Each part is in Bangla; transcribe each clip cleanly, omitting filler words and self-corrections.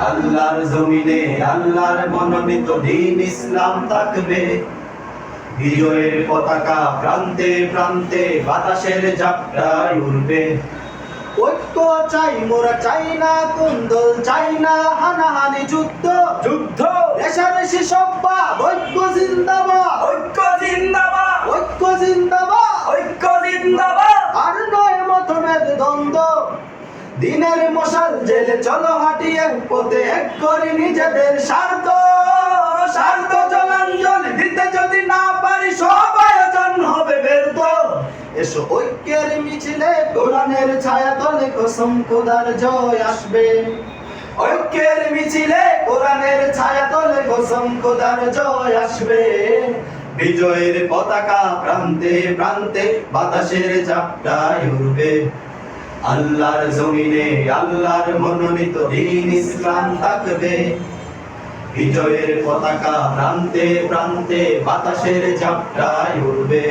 আল্লাহর জমিনে আল্লাহর মনোনীত দ্বীন ইসলাম থাকবে। বিজয়ের পতাকা প্রান্তে প্রান্তে বাতাসের ঝাপটায় উড়বে। ঐক্য চাই মোরা, চাই না কুন্দল, চাই না হানাহানি যুদ্ধ যুদ্ধ। রেশারেশি সব্বা ঐক্য জিন্দাবাদ, ঐক্য জিন্দাবাদ, ঐক্য জিন্দাবাদ, ঐক্য জিন্দাবাদ। আর নয় মতভেদ দ্বন্দ্ব, দিনের মশাল জেলে চলো হাঁটিয়ে পথে এক করি নিজেদের স্বার্থ। স্বার্থ জলাঞ্জলি দিতে যদি না পারি সব আয়োজন হবে ব্যর্থ। এসো ঐক্যের মিছিলে কোরআনের ছায়া তলে কসম খোদার জয় আসবে। ঐক্যের মিছিলে কোরআনের ছায়া তলে কসম খোদার জয় আসবে। বিজয়ের পতাকা প্রান্তে প্রান্তে বাতাসের ঝাপটায় উড়বে। আল্লাহর জমিনে আল্লাহর মনোনীত দ্বীন ইসলাম থাকবে। বিজয়ের পতাকা প্রান্তে প্রান্তে বাতাসের ঝাপটায় উড়বে।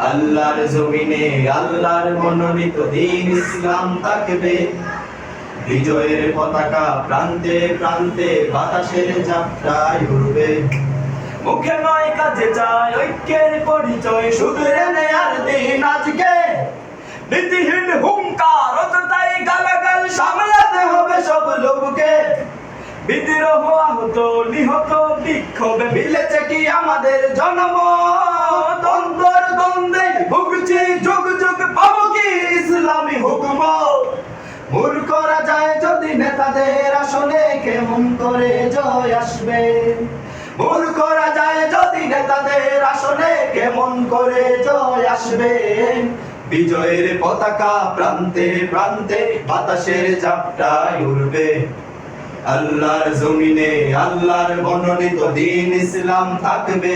আল্লাহর জমিনে আল্লাহর মনোনীত দ্বীন ইসলাম থাকবে। বিজয়ের পতাকা প্রান্তে প্রান্তে বাতাসের ঝাপটায় উড়বে। মুখে নয় কাজে চাই ঐক্যের পরিচয়, শুধরে নেয়ার দিন আজকে। নীতিহীন হুঙ্কার অযথাই গালাগাল সামলাতে হবে সব লোককে। বিদ্রোহ আহত নিহত বিক্ষোভে মিলেছে কি আমাদের জন্ম। দ্বন্দ্বের দ্বন্দ্বে ভুগছি যুগ যুগ, পাবো কি ইসলামী হুকুম। মূল করা যায় যদি নেতাদের আসনে, কেমন করে জয় আসবে। মূল করা যায় যদি নেতাদের আসনে, কেমন করে জয় আসবে। বিজয়ের পতাকা প্রান্তে প্রান্তে বাতাসের ঝাপটায় উড়বে। আল্লাহর জমিনে আল্লাহর মনোনীত দ্বীন ইসলাম থাকবে।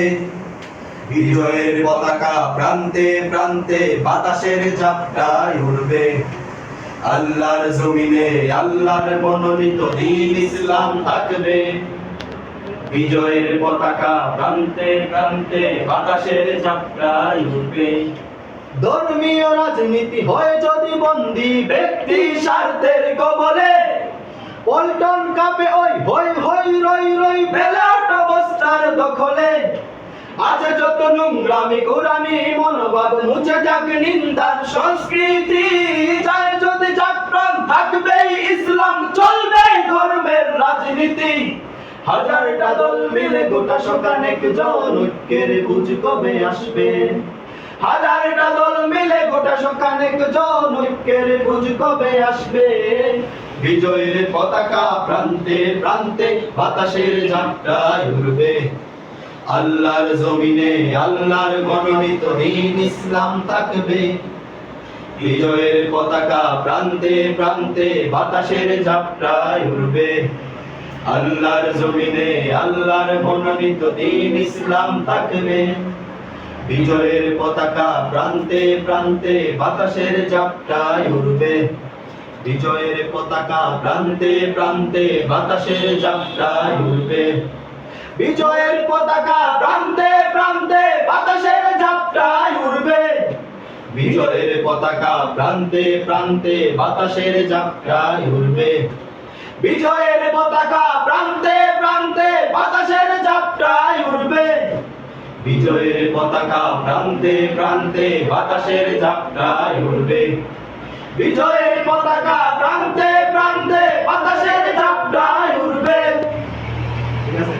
বিজয়ের পতাকা প্রান্তে প্রান্তে বাতাসের ঝাপটায় উড়বে। আল্লাহর জমিনে আল্লাহর মনোনীত দ্বীন ইসলাম থাকবে। বিজয়ের পতাকা প্রান্তে প্রান্তে বাতাসের ঝাপটায় উড়বে। ধর্মীয় রাজনীতি হয় যদি বন্দী ব্যক্তি স্বার্থের কবলে। পল্টন কাপে ওই হই হই রই রই বেলাট অবস্থার দখলে। আজ যত নোংরামি কুরানি মনোভাব মুছে যাক নিন্দার সংস্কৃতি। যায় যদি জাগরণ থাকবেই ইসলাম, চলবে ধর্মের রাজনীতি। হাজারটা দল মিলে গোটা সকানে একজন, ঐক্যের বুঝ কবে আসবে। হাজারটা দল মিলে গোটা সকানে একজন, ঐক্যের বুঝ কবে আসবে। বিজয়ের পতাকা প্রান্তে প্রান্তে বাতাসের ঝাপটায় উড়বে। আল্লাহর জমিনে আল্লাহর মনোনীত দ্বীন ইসলাম থাকবে। বিজয়ের পতাকা প্রান্তে প্রান্তে বাতাসের ঝাপটায় উড়বে। আল্লাহর জমিনে আল্লাহর মনোনীত দ্বীন ইসলাম থাকবে। বিজয়ের পতাকা প্রান্তে প্রান্তে বাতাসের ঝাপটায় উড়বে। বিজয়ের পতাকা প্রান্তে প্রান্তে বাতাসের ঝাপটায় উড়বে। বিজয়ের পতাকা প্রান্তে প্রান্তে বাতাসের ঝাপটায় উড়বে। বিজয়ের পতাকা প্রান্তে প্রান্তে বাতাসের ঝাপটায় উড়বে। বিজয়ের পতাকা প্রান্তে প্রান্তে বাতাসের ঝাপটায় উড়বে। বিজয়ের পতাকা প্রান্তে প্রান্তে বাতাসের ঝাপটায় উড়বে। বিজয়ের পতাকা প্রান্তে প্রান্তে বাতাসের ঝাপটায় উড়বে। ঠিক আছে?